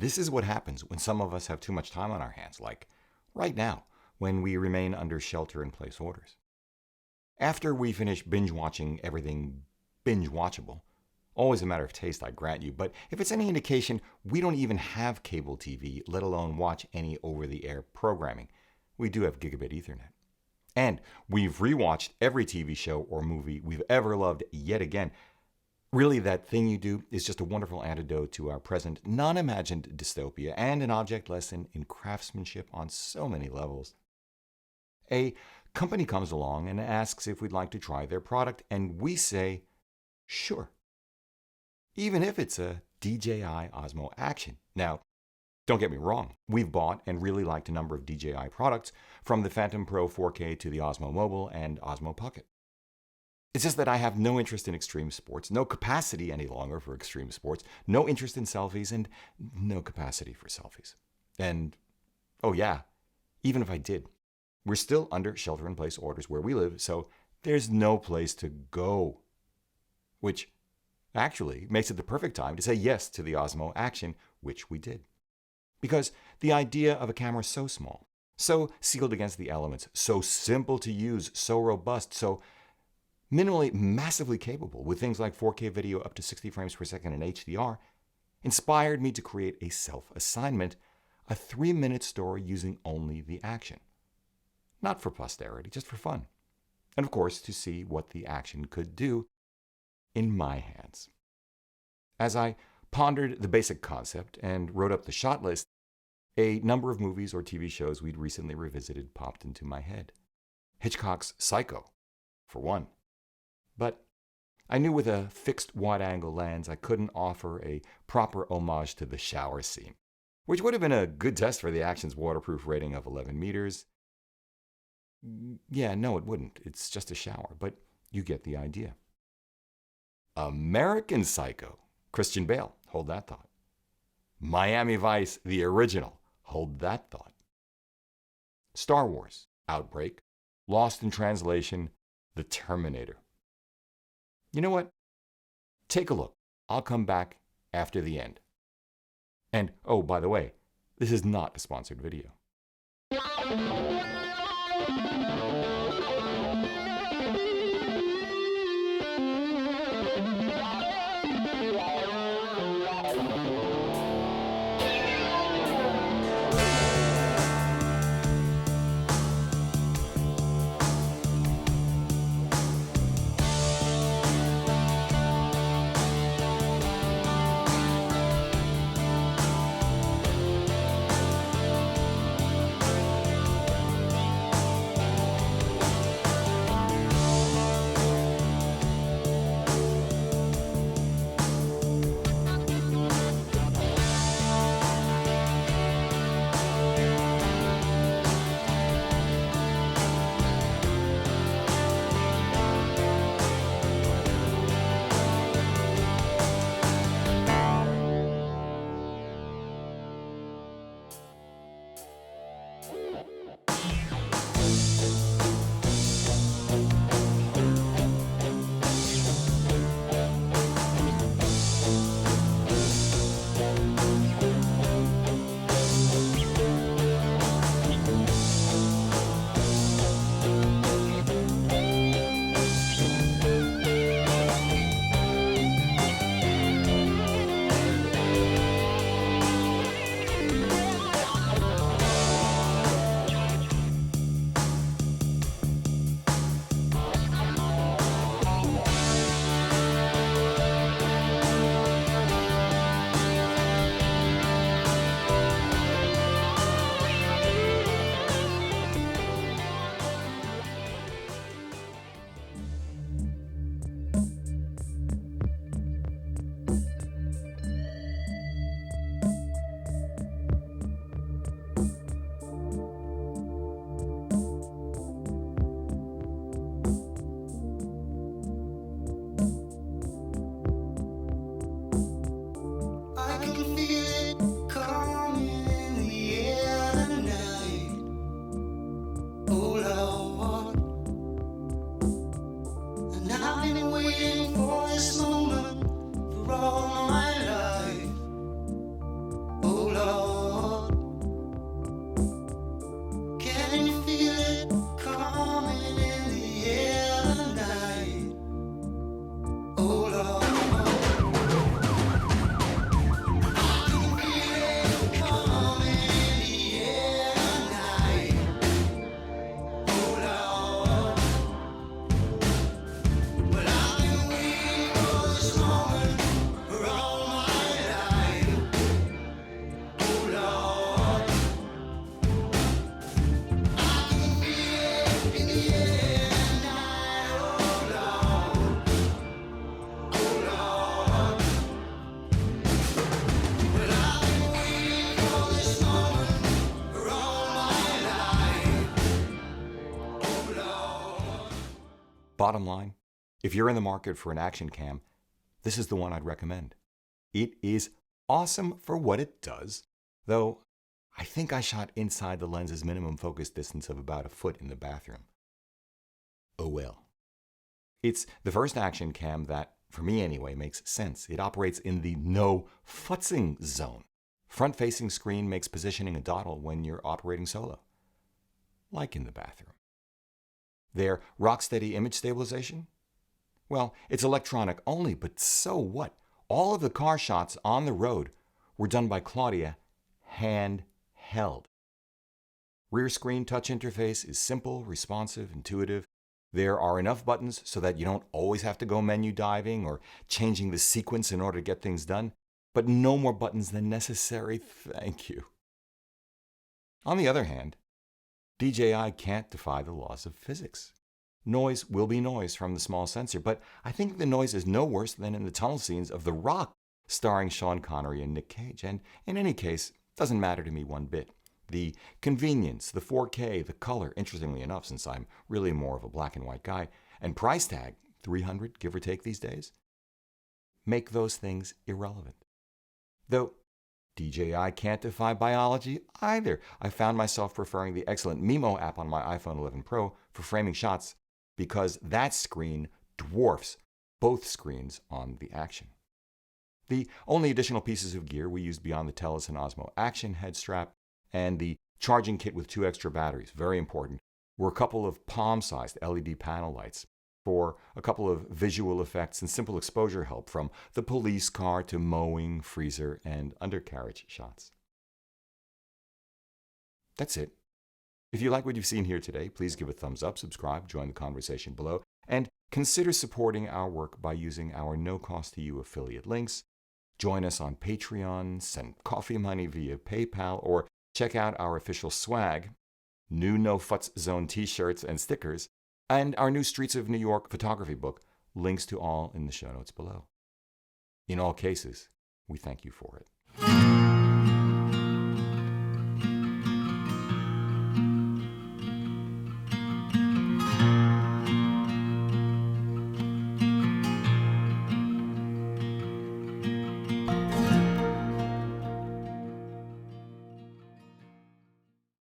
this is what happens when some of us have too much time on our hands, like right now, when we remain under shelter-in-place orders. After we finish binge-watching everything binge-watchable, always a matter of taste, I grant you, but if it's any indication, we don't even have cable TV, let alone watch any over-the-air programming. We do have gigabit Ethernet. And we've rewatched every TV show or movie we've ever loved yet again. Really, that thing you do is just a wonderful antidote to our present non-imagined dystopia and an object lesson in craftsmanship on so many levels. A company comes along and asks if we'd like to try their product, and we say, sure. Even if it's a DJI OSMO Action. Now, don't get me wrong, we've bought and really liked a number of DJI products, from the Phantom Pro 4K to the Osmo Mobile and Osmo Pocket. It's just that I have no interest in extreme sports, no capacity any longer for extreme sports, no interest in selfies, and no capacity for selfies. And, oh yeah, even if I did, we're still under shelter-in-place orders where we live, so there's no place to go. Which actually makes it the perfect time to say yes to the OSMO Action, which we did. Because the idea of a camera so small, so sealed against the elements, so simple to use, so robust, so minimally massively capable with things like 4K video up to 60 frames per second in HDR, inspired me to create a self-assignment, a 3-minute story using only the Action. Not for posterity, just for fun. And of course, to see what the Action could do in my hands. As I pondered the basic concept and wrote up the shot list, a number of movies or TV shows we'd recently revisited popped into my head. Hitchcock's Psycho, for one. But I knew with a fixed wide-angle lens I couldn't offer a proper homage to the shower scene, which would have been a good test for the Action's waterproof rating of 11 meters. Yeah, no, it wouldn't. It's just a shower, but you get the idea. American Psycho, Christian Bale, hold that thought. Miami Vice, the original, hold that thought. Star Wars, Outbreak, Lost in Translation, The Terminator. You know what? Take a look. I'll come back after the end. And, oh, by the way, this is not a sponsored video. Bottom line, if you're in the market for an action cam, this is the one I'd recommend. It is awesome for what it does, though I think I shot inside the lens's minimum focus distance of about a foot in the bathroom. Oh well. It's the first action cam that, for me anyway, makes sense. It operates in the no futzing zone. Front-facing screen makes positioning a dawdle when you're operating solo, like in the bathroom. Their rock-steady image stabilization? Well, it's electronic only, but so what? All of the car shots on the road were done by Claudia hand-held. Rear screen touch interface is simple, responsive, intuitive. There are enough buttons so that you don't always have to go menu diving or changing the sequence in order to get things done, but no more buttons than necessary, thank you. On the other hand, DJI can't defy the laws of physics. Noise will be noise from the small sensor, but I think the noise is no worse than in the tunnel scenes of The Rock, starring Sean Connery and Nick Cage, and in any case, doesn't matter to me one bit. The convenience, the 4K, the color, interestingly enough, since I'm really more of a black and white guy, and price tag, $300, give or take these days, make those things irrelevant. Though DJI can't defy biology either. I found myself preferring the excellent Mimo app on my iPhone 11 Pro for framing shots because that screen dwarfs both screens on the Action. The only additional pieces of gear we used beyond the Tellus and OSMO Action head strap and the charging kit with 2 extra batteries, very important, were a couple of palm-sized LED panel lights for a couple of visual effects and simple exposure help from the police car to mowing, freezer, and undercarriage shots. That's it. If you like what you've seen here today, please give a thumbs up, subscribe, join the conversation below, and consider supporting our work by using our no-cost-to-you affiliate links. Join us on Patreon, send coffee money via PayPal, or check out our official swag, new No Futz Zone t-shirts and stickers, and our new Streets of New York photography book, links to all in the show notes below. In all cases, we thank you for it.